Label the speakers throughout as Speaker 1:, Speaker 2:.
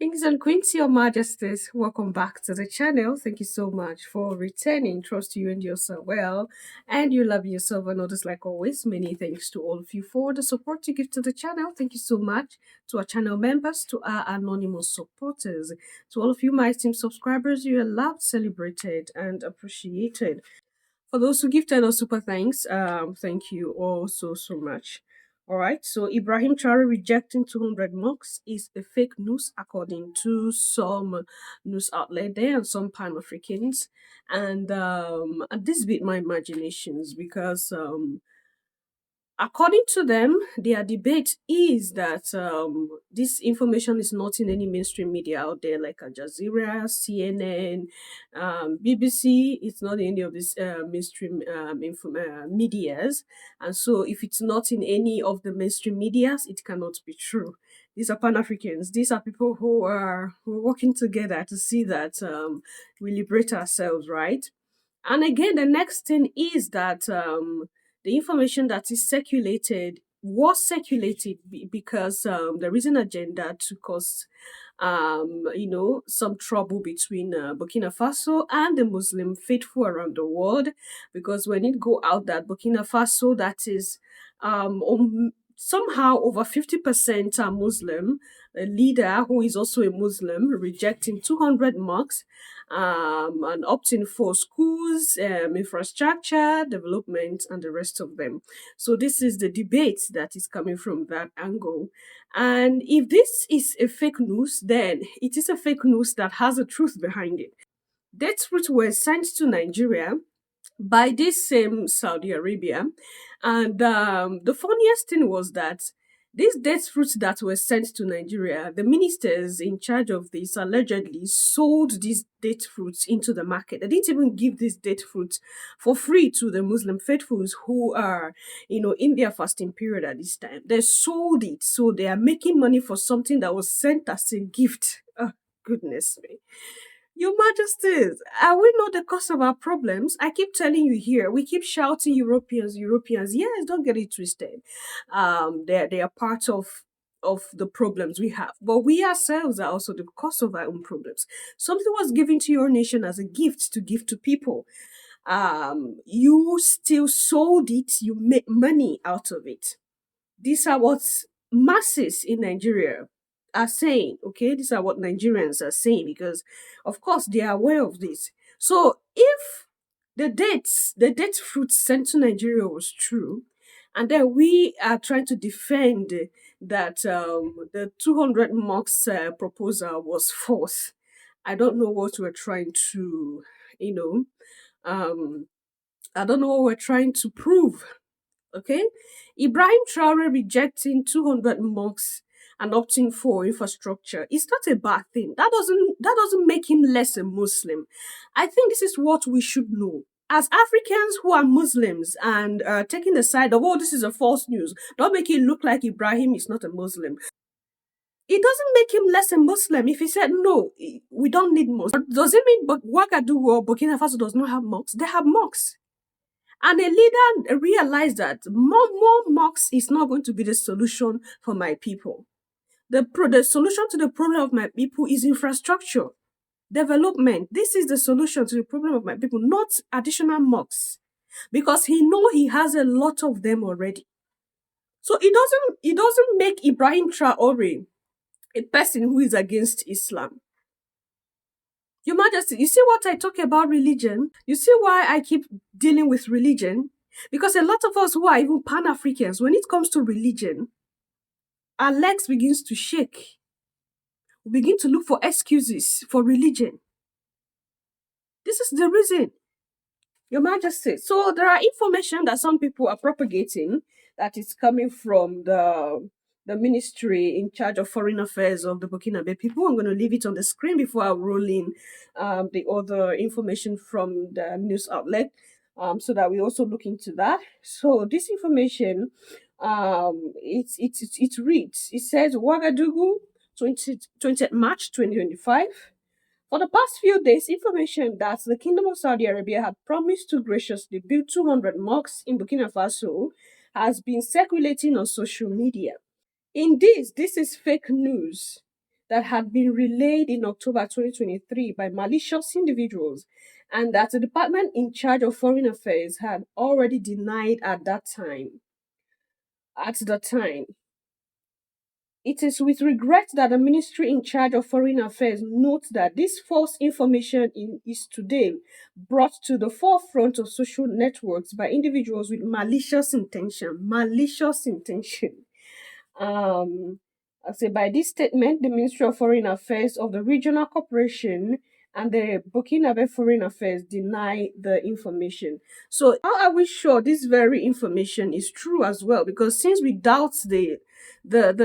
Speaker 1: Kings and Queens, Your Majesties, welcome back to the channel. Thank you so much for returning. Trust you and yourself well, and you love yourself and others like always. Many thanks to all of you for the support you give to the channel. Thank you so much to our channel members, to our anonymous supporters, to all of you, my esteemed subscribers. You are loved, celebrated, and appreciated. For those who gifted us super thanks, thank you all so much. All right, so Ibrahim Traore rejecting 200 mocks is a fake news according to some news outlet there and some Pan Africans, and this beat my imaginations because according to them, their debate is that this information is not in any mainstream media out there like Al Jazeera, CNN, BBC. It's not in any of these mainstream medias. And so if it's not in any of the mainstream medias, it cannot be true. These are Pan-Africans. These are people who are working together to see that we liberate ourselves, right? And again, the next thing is that the information that is circulated was circulated because there is an agenda to cause, some trouble between Burkina Faso and the Muslim faithful around the world. Because when it go out that Burkina Faso, that is somehow over 50% are Muslim, a leader who is also a Muslim, rejecting 200 mosques and opting for schools, infrastructure, development, and the rest of them. So this is the debate that is coming from that angle. And if this is a fake news, then it is a fake news that has a truth behind it. Death routes were sent to Nigeria by this same Saudi Arabia. And the funniest thing was that these death fruits that were sent to Nigeria, the ministers in charge of this allegedly sold these date fruits into the market. They didn't even give these date fruits for free to the Muslim faithfuls who are, in their fasting period at this time. They sold it. So they are making money for something that was sent as a gift. Oh, goodness me. Your Majesties, are we not the cause of our problems? I keep telling you here, we keep shouting Europeans, Europeans. Yes, don't get it twisted. They are part of the problems we have, but we ourselves are also the cause of our own problems. Something was given to your nation as a gift to give to people. You still sold it. You make money out of it. These are what masses in Nigeria are saying, okay? These are what Nigerians are saying because, of course, they are aware of this. So if the date fruit sent to Nigeria was true, and then we are trying to defend that the 200 mosques proposal was false. I don't know what we're trying to, I don't know what we're trying to prove. Okay, Ibrahim Traore rejecting 200 mosques and opting for infrastructure is not a bad thing. That doesn't make him less a Muslim. I think this is what we should know. As Africans who are Muslims and taking the side of, oh, this is a false news, don't make it look like Ibrahim is not a Muslim. It doesn't make him less a Muslim if he said, no, we don't need mosques. Does it mean Ouagadougou or Burkina Faso does not have mosques? They have mosques. And a leader realized that more mosques is not going to be the solution for my people. The solution to the problem of my people is infrastructure, development. This is the solution to the problem of my people, not additional mosques. Because he know he has a lot of them already. So it doesn't make Ibrahim Traore a person who is against Islam. Your Majesty, you see what I talk about religion? You see why I keep dealing with religion? Because a lot of us who are even Pan-Africans, when it comes to religion, our legs begins to shake. We begin to look for excuses for religion. This is the reason, Your Majesty. So there are information that some people are propagating that is coming from the ministry in charge of foreign affairs of the Burkinabe people. I'm going to leave it on the screen before I roll in the other information from the news outlet, so that we also look into that. So this information, it reads, it says Ouagadougou, 20th March 2025. For the past few days, information that the Kingdom of Saudi Arabia had promised to graciously build 200 mosques in Burkina Faso has been circulating on social media. In this is fake news that had been relayed in October 2023 by malicious individuals, and that the department in charge of foreign affairs had already denied at that time. At the time, it is with regret that the ministry in charge of foreign affairs notes that this false information is today brought to the forefront of social networks by individuals with malicious intention. Malicious intention. I say by this statement, the Ministry of Foreign Affairs of the Regional Corporation and the Burkinabe Foreign Affairs deny the information. So how are we sure this very information is true as well? Because since we doubt the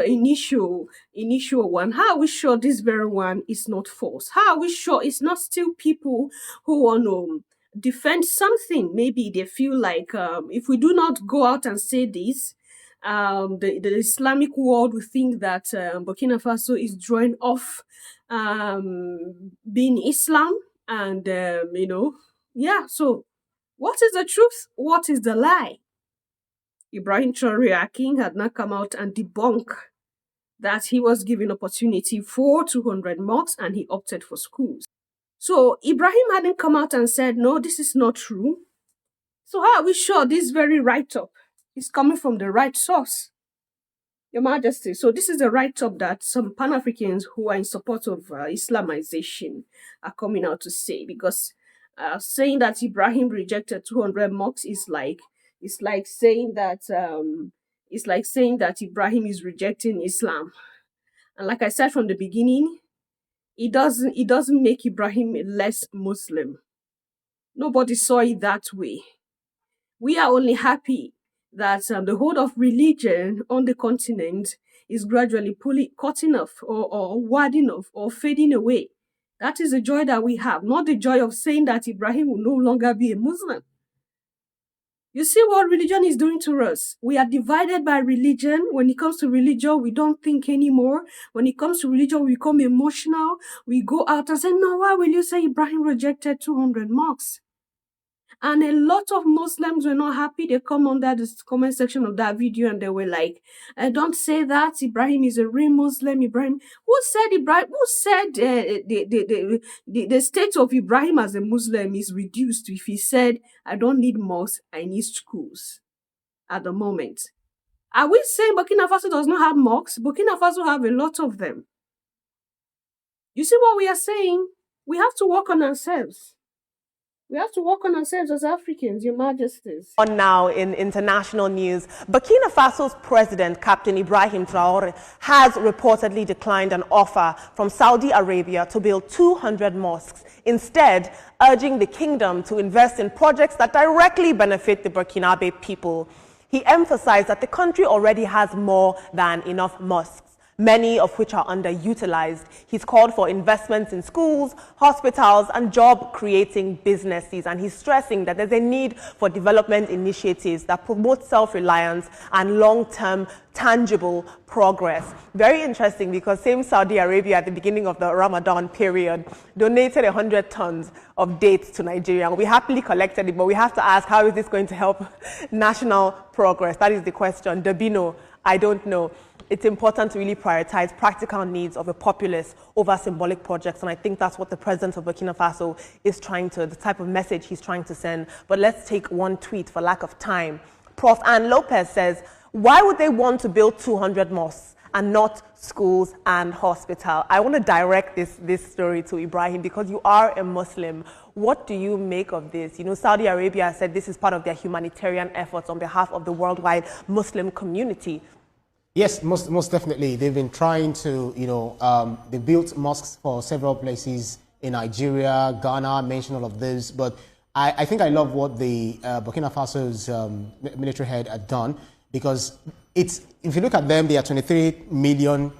Speaker 1: initial one, how are we sure this very one is not false? How are we sure it's not still people who want to defend something? Maybe they feel like if we do not go out and say this, the Islamic world will think that Burkina Faso is drawing off being Islam, and yeah. So, what is the truth? What is the lie? Ibrahim Traore King had not come out and debunk that he was given opportunity for 200 mosques and he opted for schools. So Ibrahim hadn't come out and said, no, this is not true. So how are we sure this very write-up is coming from the right source? Your Majesty, so this is a write-up that some Pan-Africans who are in support of Islamization are coming out to say, because saying that Ibrahim rejected 200 mosques is like saying that Ibrahim is rejecting Islam. And like I said from the beginning, it doesn't make Ibrahim less Muslim. Nobody saw it that way. We are only happy that the whole of religion on the continent is gradually cutting off or wadding off or fading away. That is the joy that we have, not the joy of saying that Ibrahim will no longer be a Muslim. You see what religion is doing to us? We are divided by religion. When it comes to religion, we don't think anymore. When it comes to religion, we become emotional. We go out and say, no, why will you say Ibrahim rejected 200 mosques? And a lot of Muslims were not happy. They come under the comment section of that video and they were like, don't say that. Ibrahim is a real Muslim. Ibrahim, who said Ibrahim? Who said the state of Ibrahim as a Muslim is reduced if he said, I don't need mosques, I need schools at the moment? Are we saying Burkina Faso does not have mosques? Burkina Faso have a lot of them. You see what we are saying? We have to work on ourselves. We have to work on ourselves as Africans, Your Majesties.
Speaker 2: On now in international news, Burkina Faso's president, Captain Ibrahim Traore, has reportedly declined an offer from Saudi Arabia to build 200 mosques, instead urging the kingdom to invest in projects that directly benefit the Burkinabe people. He emphasized that the country already has more than enough mosques, many of which are underutilized. He's called for investments in schools, hospitals, and job-creating businesses. And he's stressing that there's a need for development initiatives that promote self-reliance and long-term tangible progress. Very interesting, because same Saudi Arabia at the beginning of the Ramadan period donated 100 tons of dates to Nigeria. We happily collected it, but we have to ask, how is this going to help national progress? That is the question. Dabino, I don't know. It's important to really prioritize practical needs of a populace over symbolic projects. And I think that's what the president of Burkina Faso is trying to, the type of message he's trying to send. But let's take one tweet for lack of time. Prof. Ann Lopez says, why would they want to build 200 mosques and not schools and hospital? I want to direct this story to Ibrahim, because you are a Muslim. What do you make of this? You know, Saudi Arabia said this is part of their humanitarian efforts on behalf of the worldwide Muslim community.
Speaker 3: Yes, most definitely. They've been trying to, they built mosques for several places in Nigeria, Ghana, mentioned all of this. But I think I love what the Burkina Faso's military head had done, because if you look at them, there are 23 million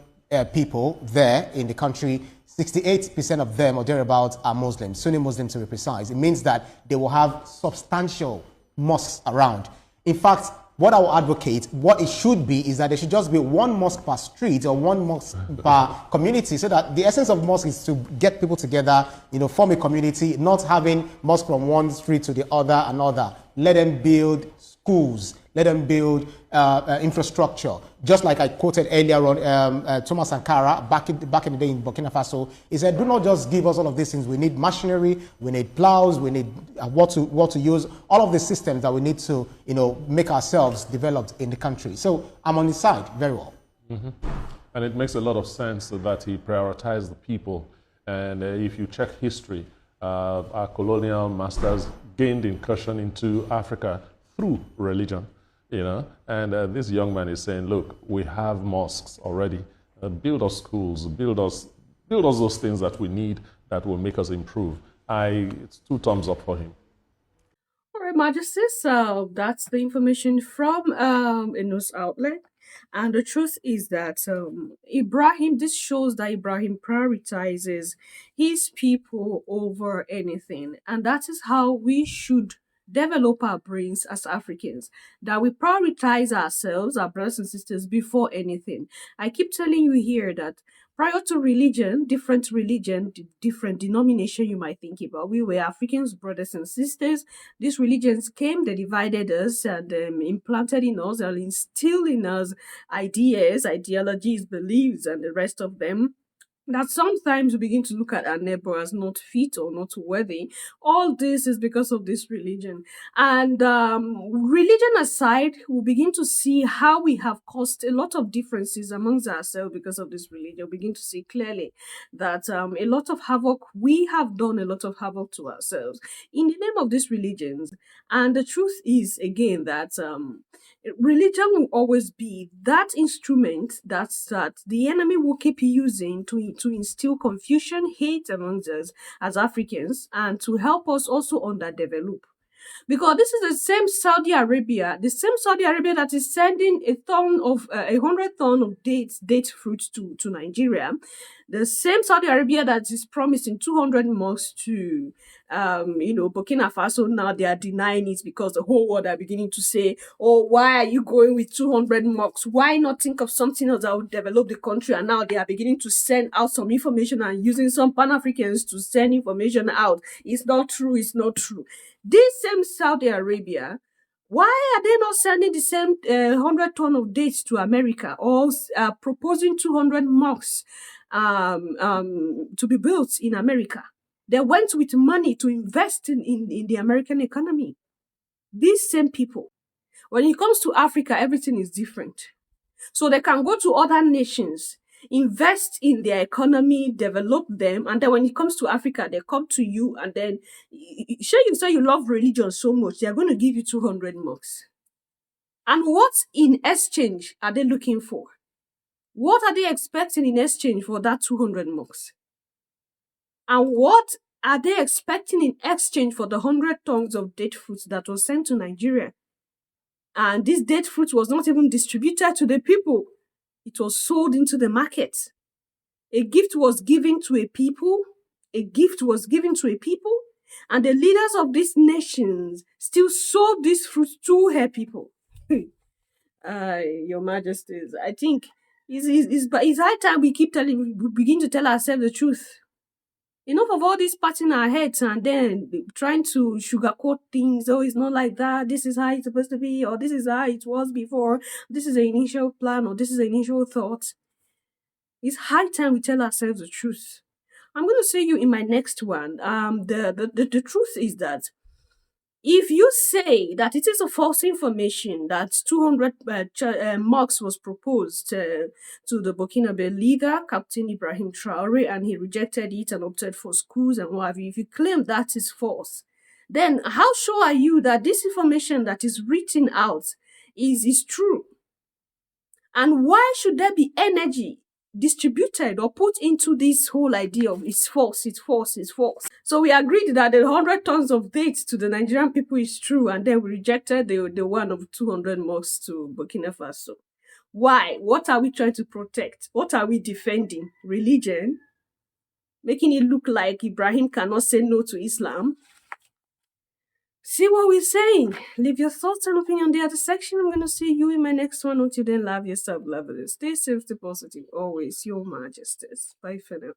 Speaker 3: people there in the country. 68% of them or thereabouts are Muslims, Sunni Muslims to be precise. It means that they will have substantial mosques around. In fact, what I will advocate, what it should be, is that there should just be one mosque per street or one mosque per community, so that the essence of mosque is to get people together, form a community, not having mosque from one street to the other, another. Let them build schools. let them build infrastructure. Just like I quoted earlier on, Thomas Sankara, back in the day in Burkina Faso, he said, do not just give us all of these things. We need machinery, we need plows, we need what to use, all of the systems that we need to, make ourselves developed in the country. So I'm on his side very well.
Speaker 4: Mm-hmm. And it makes a lot of sense that he prioritized the people. And if you check history, our colonial masters gained incursion into Africa through religion, And this young man is saying, look, we have mosques already. Build us schools, build us those things that we need that will make us improve. It's 2 thumbs up for him.
Speaker 1: All right, Majesties, that's the information from a news outlet. And the truth is that this shows that Ibrahim prioritizes his people over anything. And that is how we should develop our brains as Africans, that we prioritize ourselves, our brothers and sisters, before anything. I keep telling you here that prior to religion, different denomination you might think about, we were Africans, brothers and sisters. These religions came, they divided us and implanted in us and instilled in us ideas, ideologies, beliefs, and the rest of them. That sometimes we begin to look at our neighbor as not fit or not worthy. All this is because of this religion. And religion aside, we begin to see how we have caused a lot of differences amongst ourselves because of this religion. We begin to see clearly that we have done a lot of havoc to ourselves in the name of these religions. And the truth is, again, that religion will always be that instrument that the enemy will keep using to instill confusion, hate amongst us as Africans, and to help us also underdevelop. Because this is the same Saudi Arabia that is sending 100 ton of date fruits to Nigeria. The same Saudi Arabia that is promising 200 mosques to, Burkina Faso. Now they are denying it because the whole world are beginning to say, oh, why are you going with 200 mosques? Why not think of something else that would develop the country? And now they are beginning to send out some information and using some Pan-Africans to send information out. It's not true. This same Saudi Arabia, why are they not sending the same 100 ton of dates to America or proposing 200 mosques to be built in America? They went with money to invest in the American economy. These same people, when it comes to Africa, everything is different. So they can go to other nations, invest in their economy, develop them, and then when it comes to Africa, they come to you and then sure you say you love religion so much, they're going to give you 200 mosques. And what in exchange are they looking for? What are they expecting in exchange for that 200 mosques? And what are they expecting in exchange for the 100 tons of date fruits that was sent to Nigeria? And this date fruit was not even distributed to the people. It was sold into the market. A gift was given to a people. And the leaders of these nations still sold this fruit to her people. Your Majesties, I think it's high time we begin to tell ourselves the truth. Enough of all this patting our heads and then trying to sugarcoat things. Oh, it's not like that. This is how it's supposed to be, or this is how it was before. This is the initial plan, or this is the initial thought. It's high time we tell ourselves the truth. I'm going to say you in my next one. The truth is that if you say that it is a false information that 200 mosques was proposed to the Burkinabe leader, Captain Ibrahim Traore, and he rejected it and opted for schools and what have you, if you claim that is false, then how sure are you that this information that is written out is true? And why should there be energy distributed or put into this whole idea of it's false? So we agreed that the 100 tons of dates to the Nigerian people is true, and then we rejected the one of 200 mosques to Burkina Faso. Why? What are we trying to protect? What are we defending? Religion? Making it look like Ibrahim cannot say no to Islam? See what we're saying. Leave your thoughts and opinion in the other section. I'm going to see you in my next one. Until then, love yourself, love others. Stay safe, stay positive. Always, your Majesties. Bye for now.